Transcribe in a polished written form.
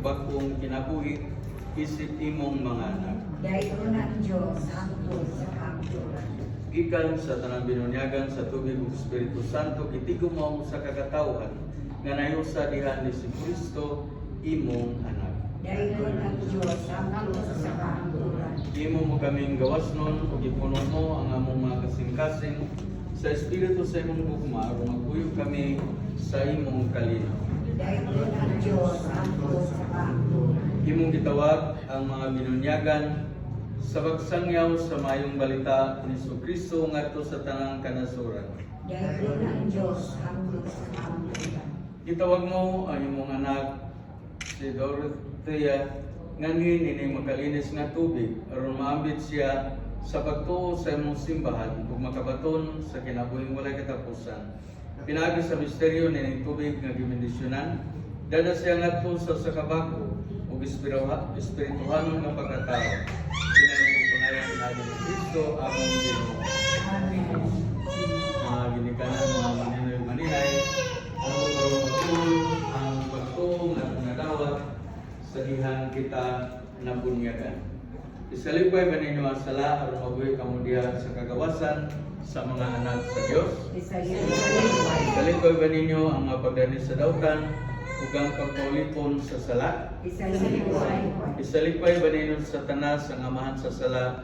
bagong kinabuhi isip imong mga anak. Dayon ang Diyos hangtod sa kahapturan. Gikan sa tanang binunyagan sa tubig ug Espiritu Santo kitigom mo sa kakatawhan nga nayusa diha ni si Kristo imong anak. Dayon ang Diyos hangtod sa kahapturan. Imo mo kaming gawasnon ug ipuno mo ang among mga kasing-kasing sa Espiritu sa imong gugma aron magpuyo kami sa imong kalinaw. Dayon ang Diyos hangtod sa kahapturan. Imong gitawag ang mga binunyagan sa pagsangyaw sa mayong balita ni Kristo ngadto sa tanang kanasuran. Dayon ang Diyos hangtod sa kahapturan. Gitawag mo ang imong anak si Dorothea nganhin ini makalinis nga tubig aron maambit siya sa pagtuo sa imong simbahan ug makabaton sa kinabuhing walay katapusan. Pinaagi sa misteryo ni tubig nga gibendisyonan, dada siya ngadto sa sakabako ug espirituhan nga pagkatao. Pinagpunayan natin ni Kristo among Ginoo. Amen. Mga ginikanan, mga maninoy-maninay, ang pagkaroon ang pagtuo nga nadawat sa dihan kita nabunyagan. Isalipay ba ninyo ang sala aron mabuhi kamo diha sa kagawasan sa mga anak sa Dios? Isalipay ba ninyo ang mga pagdani sa dautan ug ang pagpaulipon sa sala? Isalipay ba ninyo sa tanas ang amahan sa sala